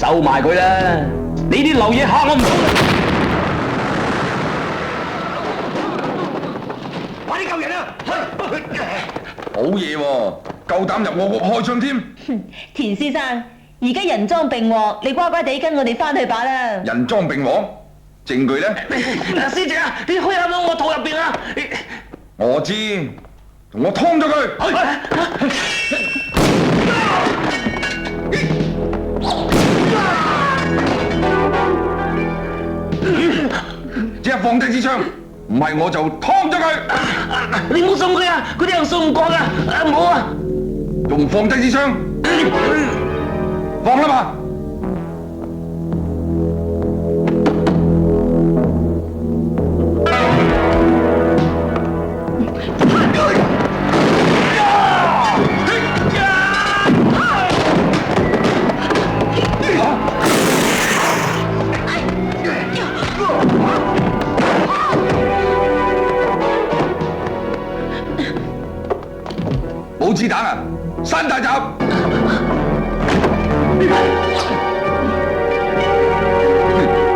收埋佢啦！你啲流嘢嚇我唔通啊！快啲救人啊！好嘢喎，夠膽入我屋開槍添！田先生，而家人贓並獲，你乖乖地跟我哋翻去吧啦。人贓並獲，證據咧？師姐啊，你可以入到我肚入邊啊！我知，同我劏咗佢！即刻放低支槍，唔係我就劏咗佢！你唔好送佢啊！嗰啲人送唔過噶，唔好啊！仲唔放低支槍？放啦嘛！冇子彈啊！山大閘！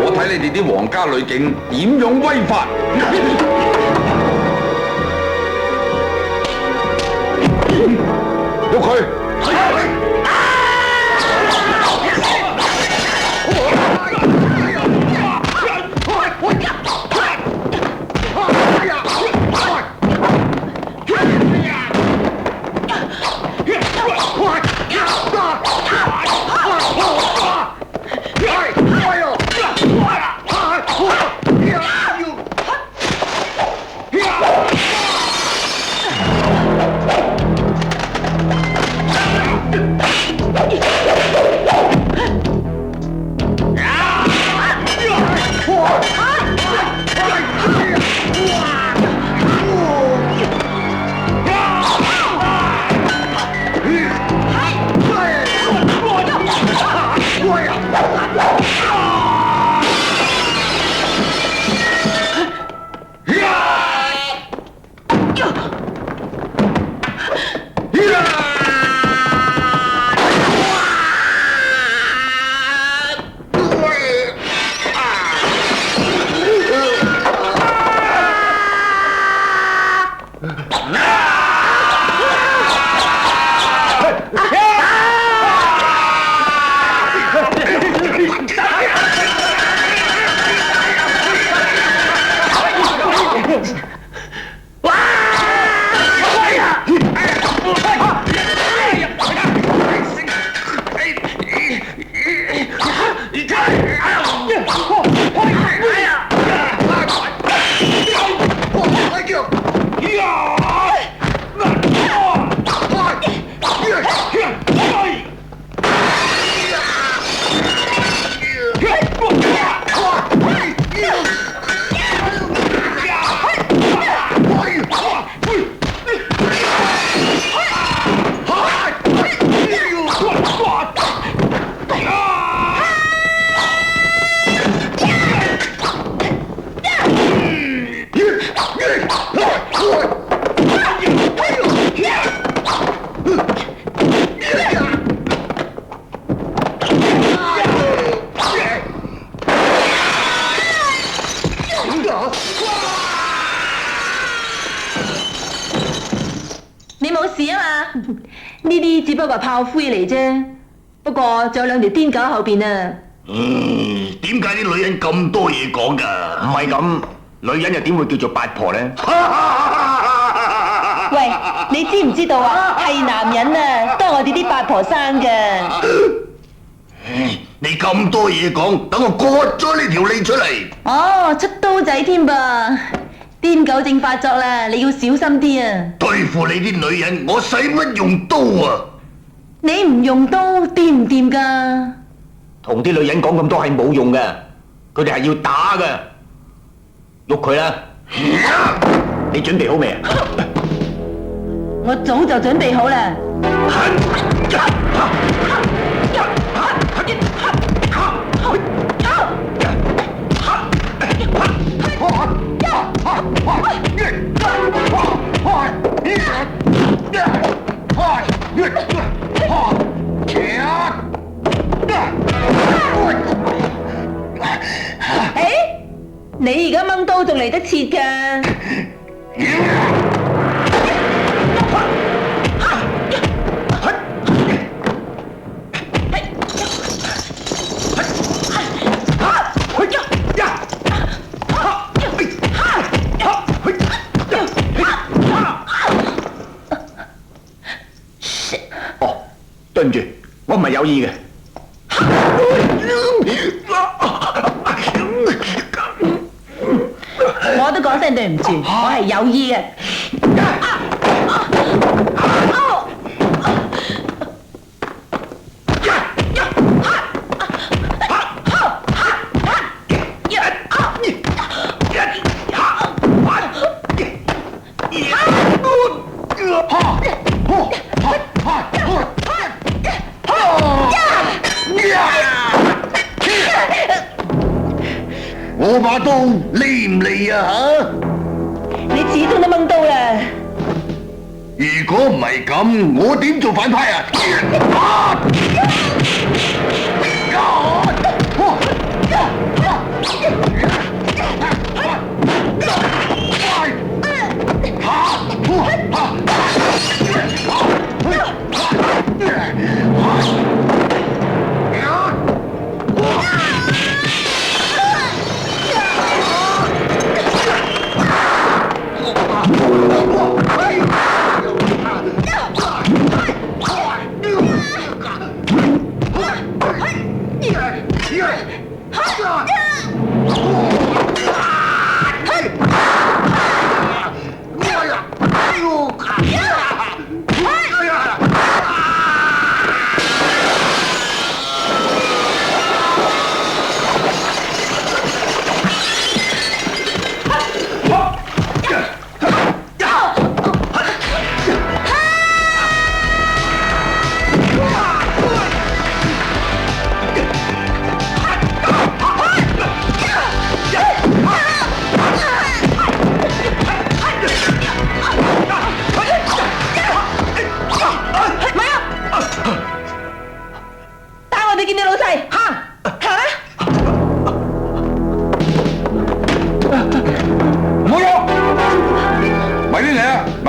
我睇你哋啲皇家女警點樣威法！喐佢！你冇事啊嘛？呢啲只不過係炮灰嚟啫，不過仲有兩條癲狗喺後邊啊！點解啲女人咁多嘢講㗎？唔係咁，女人又點會叫做八婆咧？喂，你知唔知道啊？係男人啊，都係我哋啲八婆生㗎。你咁多嘢講，等我割咗呢條脷出嚟。哦，出刀仔添噃！癲狗症發作啦，你要小心啲啊！對付你啲女人，我使乜用刀啊？你唔用刀掂唔掂㗎？同啲女人講咁多係冇用嘅，佢哋係要打嘅。喐佢啦！你準備好未啊？我早就準備好啦。你而家掹刀仲嚟得切㗎？哦，對唔住，我唔係有意嘅。我都講聲對唔住，我係有意嘅。我把刀利唔利啊吓？你始終都掹刀啦。如果唔係咁，我點做反派啊？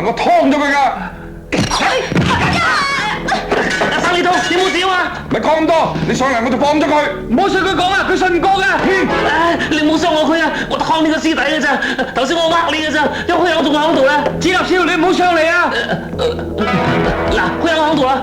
我劏咗佢㗎！阿生你痛，你冇事啊嘛？咪講咁多，你上嚟我就放咗佢。唔好信佢講啊，佢信唔過㗎。你唔好傷我佢啊！我劏呢個師弟㗎咋，頭先我呃你㗎咋，因為佢有仲喺度啦。子立超，你唔好上嚟啊！嗱，佢有喺度啦。